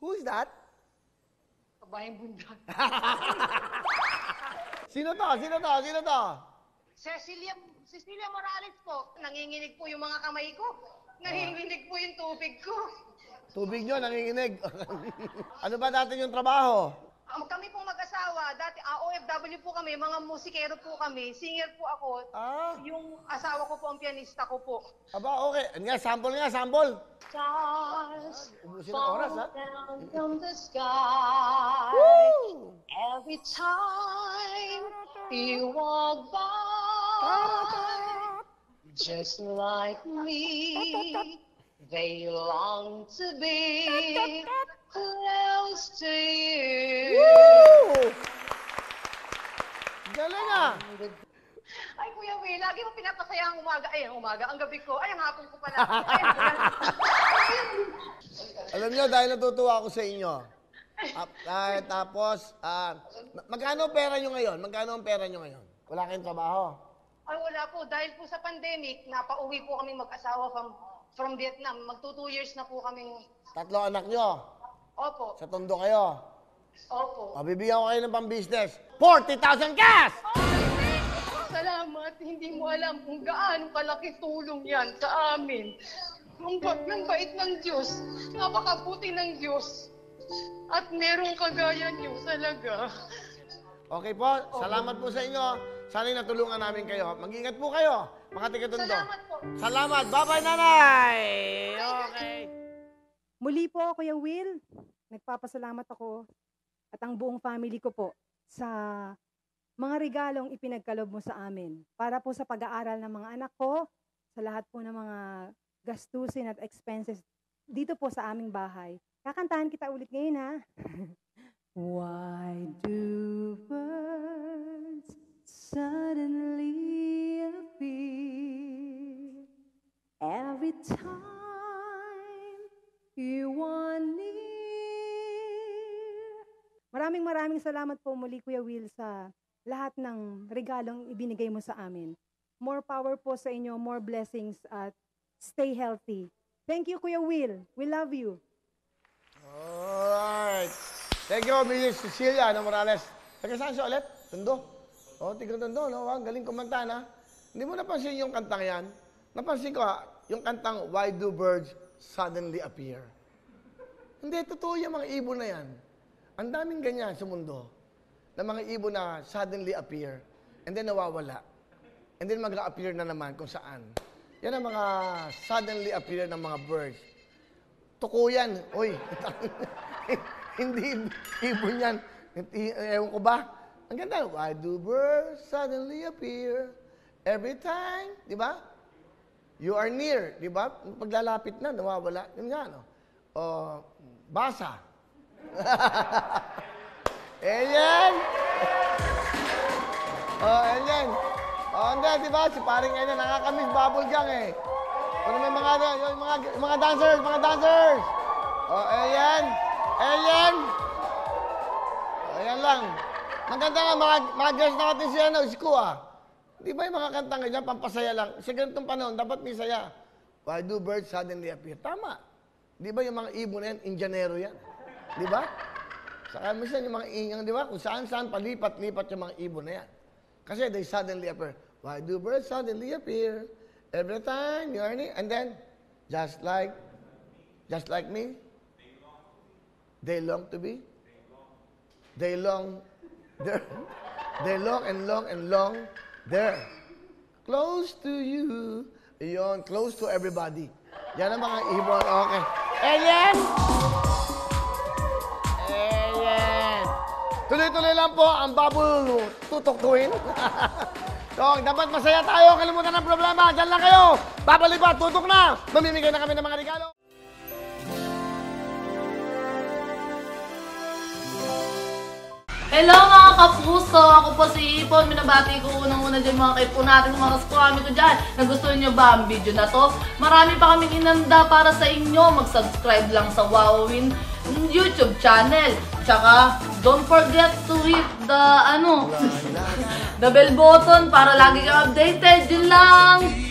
Who's that? Kabayang bundan. Sino to? Sino to? Sino to? Cecilia Morales po. Nanginginig po yung mga kamay ko. Nanginginig po yung tubig ko. Tubig nyo, nanginginig. Ano ba dati yung trabaho? Kami pong mag-asawa, dati OFW po kami, mga musikero po kami, singer po ako. Yung asawa ko po ang pianista ko po. Aba, okay. Nga, sample nga, sample. Stars Ubusin ang oras, ha? fall down from the sky. Woo! Every time you walk by, just like me, they long to be close to you. Woo! Galing ah! Ay, Kuya Will, lagi mo pinapasaya ang umaga. Ay, ang umaga. Ang gabi ko. Ay, ang hapon ko pala. Alam nyo, dahil natutuwa ako sa inyo. Tapos, magkano ang pera nyo ngayon? Magkano ang pera nyo ngayon? Wala kayong trabaho? Ay, wala po. Dahil po sa pandemic, napauwi po kami mag-asawa from Vietnam. Magto 2 years na po kaming... 3 anak nyo? Opo. Sa Tondo kayo? Opo. Bibigyan ko kayo ng pang-business. 40,000 cash! Salamat. Hindi mo alam kung gaano kalaki tulong yan sa amin. Ang bait ng Diyos. Napakabuti ng Diyos. At merong kagaya niyo talaga. Okay po. Salamat po sa inyo. Sana'y natulungan namin kayo. Mag-ingat po kayo, mga taga-Tondo. Salamat po. Salamat. Bye-bye, nanay! Okay. Muli po, Kuya Will, nagpapasalamat ako at ang buong family ko po sa mga regalong ipinagkalob mo sa amin para po sa pag-aaral ng mga anak ko, sa lahat po ng mga gastusin at expenses dito po sa aming bahay. Kakantahan kita ulit ngayon, ha? Why do birds suddenly appear every time you are near? Maraming salamat po muli, Kuya Will, sa lahat ng regalong ibinigay mo sa amin. More power po sa inyo, more blessings, at stay healthy. Thank you, Kuya Will. We love you. Alright. Thank you, Mrs. Cecilia Morales. Taga saan siya ulit? Tondo? Tiga Tondo, no? Ang galing kumanta, na. Hindi mo napansin yung kantang yan? Napansin ko, yung kantang Why Do Birds Suddenly Appear? Hindi, totoo yung mga ibon na yan. Ang daming ganyan sa mundo, na mga ibon na suddenly appear, and then nawawala. And then mag-appear na naman kung saan. Yan ang mga suddenly appear ng mga birds. Tuko yan. Uy, hindi ibon yan. Ewan ko ba? Ang ganda. Why do birds suddenly appear every time? Di ba? You are near. Di ba? Paglalapit na, nawawala. Yun nga, no? Basa. Alien! Alien! Hindi, di ba? Si paring Alien, nakakamiss bubble gang eh. Kung may mga dancers, Alien! Alien! Ayan lang. Maganda nga, mga girls natin si Ku, Di ba yung mga kantang ganyan, pampasaya lang? Sa ganitong panahon, dapat may saya. Why do birds suddenly appear? Tama. Di ba yung mga ibon na yan, Indianero yan? Di ba? Saka minsan yung mga ingang, di ba? Kung saan-saan, palipat-lipat yung mga ibon na yan. Kasi they suddenly appear. Why do birds suddenly appear? Every time you're near. And then, just like me, they long to be. They long and long, there. Close to you. Yun, close to everybody. Yan ang mga ibon. Okay. Alien! Tuloy-tuloy lang po ang bubble tutuktuin. So, dapat masaya tayo. Kalimutan ng problema. Diyan lang kayo. Babalik pa. Tutok na. Mamimigay na kami ng mga regalo. Hello mga kapuso! Ako po si Ipon. Minabati ko unang-una dyan mga kaipo natin, mga kaskwami ko dyan. Nagustuhan nyo ba ang video na to? Marami pa kaming inanda para sa inyo. Mag-subscribe lang sa Wowin YouTube channel. Tsaka, don't forget to hit the, the bell button para lagi kang updated. Yun lang!